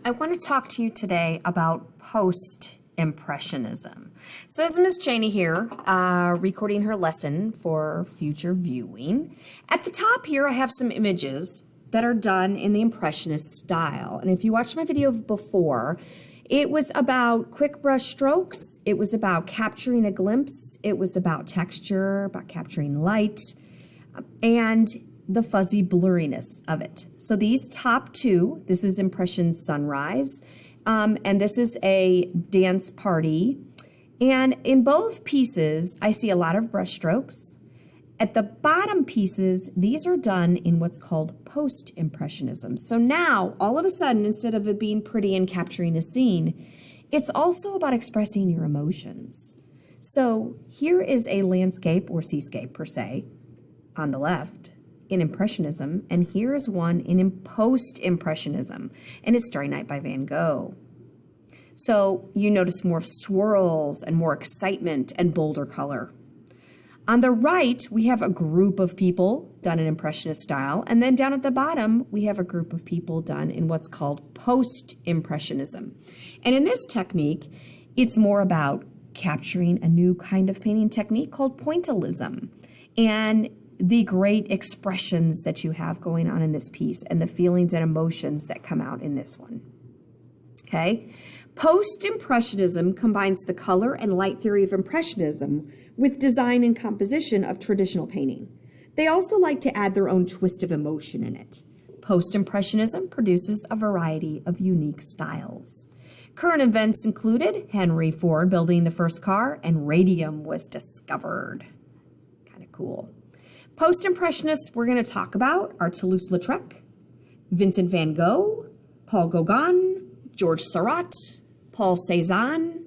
I want to talk to you today about post-impressionism. So this is Ms. Cheney here, recording her lesson for future viewing. At the top here, I have some images that are done in the Impressionist style. And if you watched my video before, it was about quick brush strokes. It was about capturing a glimpse. It was about texture, about capturing light, and the fuzzy blurriness of it. So these top two, this is Impression Sunrise, and this is a dance party. And in both pieces, I see a lot of brush strokes. At the bottom pieces, these are done in what's called post-impressionism. So now, all of a sudden, instead of it being pretty and capturing a scene, it's also about expressing your emotions. So here is a landscape or seascape per se on the left in Impressionism, and here is one in post-impressionism, and it's Starry Night by Van Gogh. So you notice more swirls and more excitement and bolder color. On the right, we have a group of people done in Impressionist style, and then down at the bottom, we have a group of people done in what's called post-impressionism. And in this technique, it's more about capturing a new kind of painting technique called pointillism, and the great expressions that you have going on in this piece, and the feelings and emotions that come out in this one. Okay? Post-impressionism combines the color and light theory of Impressionism with design and composition of traditional painting. They also like to add their own twist of emotion in it. Post-impressionism produces a variety of unique styles. Current events included Henry Ford building the first car, and radium was discovered. Kind of cool. Post-impressionists we're going to talk about are Toulouse-Lautrec, Vincent van Gogh, Paul Gauguin, Georges Seurat, Paul Cézanne,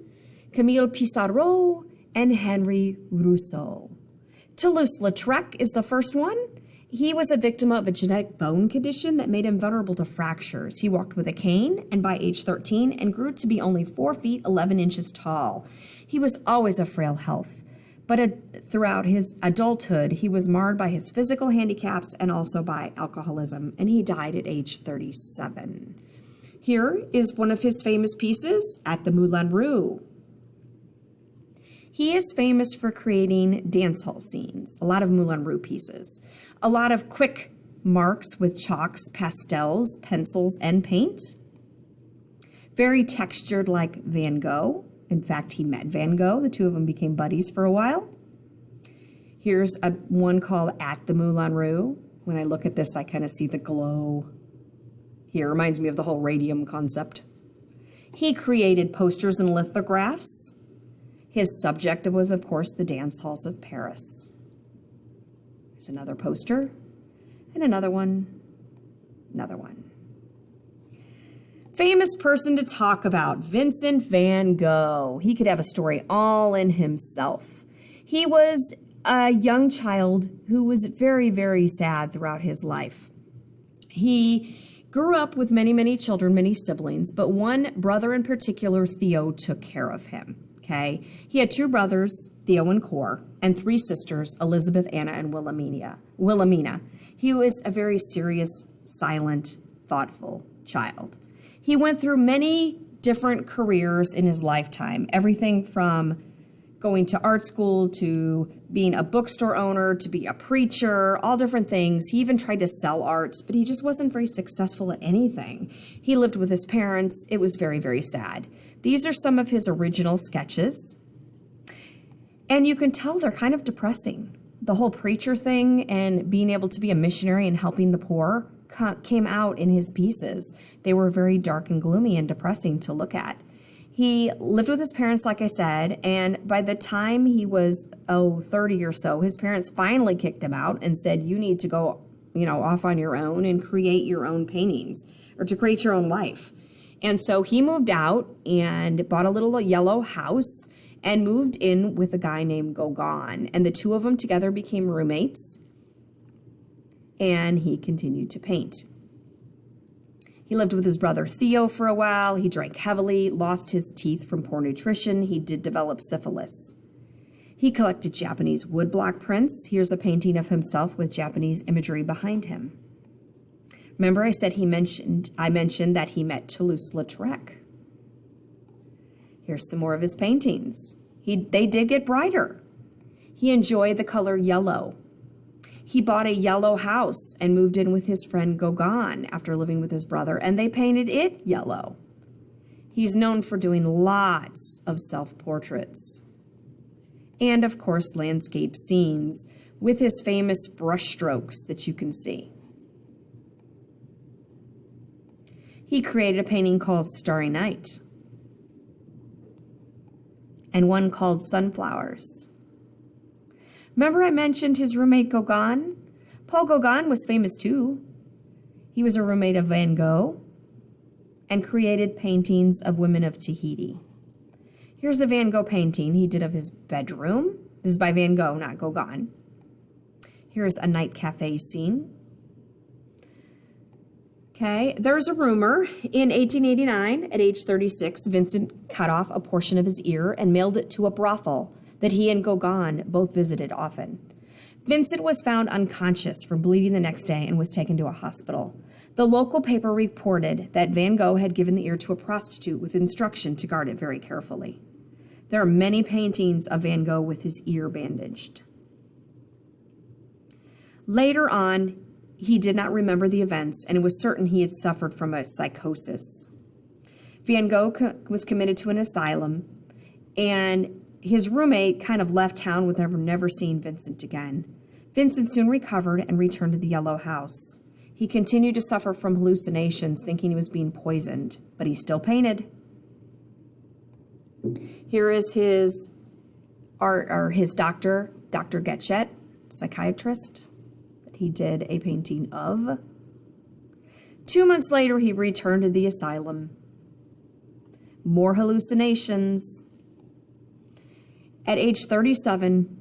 Camille Pissarro, and Henri Rousseau. Toulouse-Lautrec is the first one. He was a victim of a genetic bone condition that made him vulnerable to fractures. He walked with a cane, and by age 13, and grew to be only 4 feet 11 inches tall. He was always of frail health, but throughout his adulthood, he was marred by his physical handicaps and also by alcoholism, and he died at age 37. Here is one of his famous pieces at the Moulin Rouge. He is famous for creating dance hall scenes, a lot of Moulin Rouge pieces, a lot of quick marks with chalks, pastels, pencils, and paint. Very textured like Van Gogh. In fact, he met Van Gogh. The two of them became buddies for a while. Here's one called At the Moulin Rouge. When I look at this, I kind of see the glow. Here, reminds me of the whole radium concept. He created posters and lithographs. His subject was, of course, the dance halls of Paris. There's another poster, and another one, another one. Famous person to talk about, Vincent van Gogh. He could have a story all in himself. He was a young child who was very, very sad throughout his life. He grew up with many, many children, many siblings, but one brother in particular, Theo, took care of him. Okay, he had 2 brothers, Theo and Cor, and 3 sisters, Elizabeth, Anna, and Wilhelmina. He was a very serious, silent, thoughtful child. He went through many different careers in his lifetime, everything from going to art school to being a bookstore owner to be a preacher, all different things. He even tried to sell arts, but he just wasn't very successful at anything. He lived with his parents. It was very, very sad. These are some of his original sketches, and you can tell they're kind of depressing. The whole preacher thing and being able to be a missionary and helping the poor came out in his pieces. They were very dark and gloomy and depressing to look at. He lived with his parents, like I said, and by the time he was 30 or so, his parents finally kicked him out and said, you need to go, off on your own and create your own paintings, or to create your own life. And so he moved out and bought a little yellow house and moved in with a guy named Gauguin. And the two of them together became roommates, and he continued to paint. He lived with his brother Theo for a while. He drank heavily, lost his teeth from poor nutrition. He did develop syphilis. He collected Japanese woodblock prints. Here's a painting of himself with Japanese imagery behind him. Remember I mentioned that he met Toulouse-Lautrec. Here's some more of his paintings. They did get brighter. He enjoyed the color yellow. He bought a yellow house and moved in with his friend Gauguin after living with his brother, and they painted it yellow. He's known for doing lots of self-portraits. And, of course, landscape scenes with his famous brushstrokes that you can see. He created a painting called Starry Night and one called Sunflowers. Remember I mentioned his roommate Gauguin? Paul Gauguin was famous too. He was a roommate of Van Gogh and created paintings of women of Tahiti. Here's a Van Gogh painting he did of his bedroom. This is by Van Gogh, not Gauguin. Here's a night cafe scene. Okay, there's a rumor. In 1889, at age 36, Vincent cut off a portion of his ear and mailed it to a brothel that he and Gauguin both visited often. Vincent was found unconscious from bleeding the next day and was taken to a hospital. The local paper reported that Van Gogh had given the ear to a prostitute with instruction to guard it very carefully. There are many paintings of Van Gogh with his ear bandaged. Later on, he did not remember the events, and it was certain he had suffered from a psychosis. Van Gogh was committed to an asylum, and his roommate kind of left town with never seeing Vincent again. Vincent soon recovered and returned to the Yellow House. He continued to suffer from hallucinations, thinking he was being poisoned, but he still painted. Here is his doctor, Dr. Getchett, psychiatrist, that he did a painting of. 2 months later, he returned to the asylum. More hallucinations. At age 37,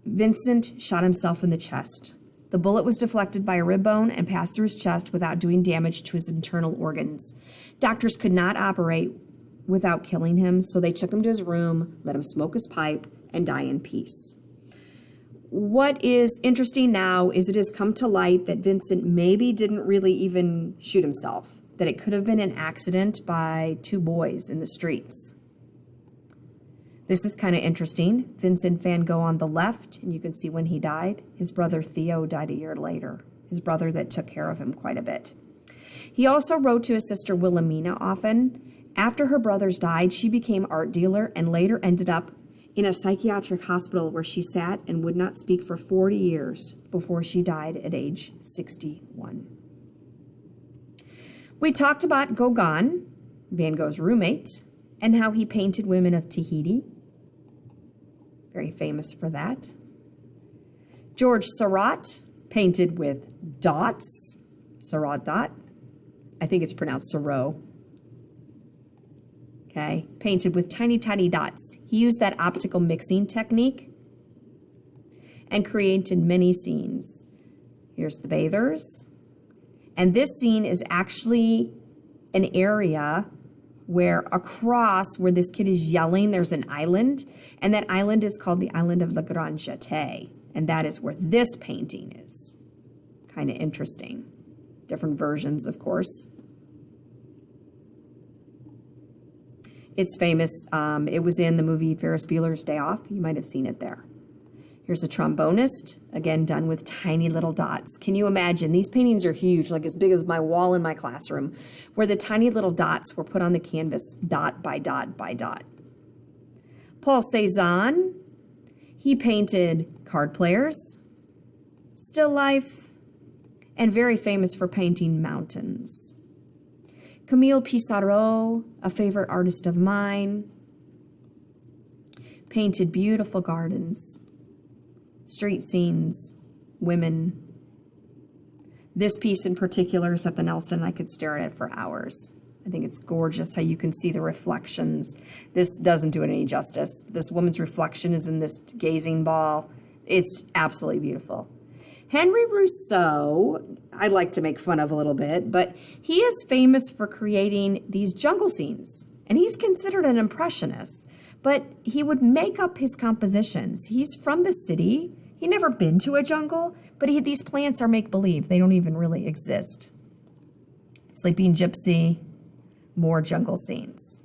Vincent shot himself in the chest. The bullet was deflected by a rib bone and passed through his chest without doing damage to his internal organs. Doctors could not operate without killing him, so they took him to his room, let him smoke his pipe, and die in peace. What is interesting now is it has come to light that Vincent maybe didn't really even shoot himself, that it could have been an accident by two boys in the streets. This is kind of interesting. Vincent van Gogh on the left, and you can see when he died. His brother Theo died a year later, his brother that took care of him quite a bit. He also wrote to his sister Wilhelmina often. After her brothers died, she became art dealer and later ended up in a psychiatric hospital where she sat and would not speak for 40 years before she died at age 61. We talked about Gauguin, Van Gogh's roommate, and how he painted women of Tahiti. Very famous for that. George Seurat painted with dots. Seurat dot. I think it's pronounced Seurat. Okay, painted with tiny, tiny dots. He used that optical mixing technique and created many scenes. Here's the bathers. And this scene is actually an area where across where this kid is yelling, there's an island, and that island is called the island of La Grande Jetée, and that is where this painting is. Kind of interesting. Different versions, of course. It's famous. It was in the movie Ferris Bueller's Day Off. You might have seen it there. Here's a trombonist, again done with tiny little dots. Can you imagine? These paintings are huge, like as big as my wall in my classroom, where the tiny little dots were put on the canvas, dot by dot by dot. Paul Cézanne, he painted card players, still life, and very famous for painting mountains. Camille Pissarro, a favorite artist of mine, painted beautiful gardens, street scenes, women. This piece in particular is at the Nelson. I could stare at it for hours. I think it's gorgeous how you can see the reflections. This doesn't do it any justice. This woman's reflection is in this gazing ball. It's absolutely beautiful. Henry Rousseau, I'd like to make fun of a little bit, but he is famous for creating these jungle scenes. And he's considered an impressionist, but he would make up his compositions. He's from the city. He'd never been to a jungle, but these plants are make-believe. They don't even really exist. Sleeping Gypsy, more jungle scenes.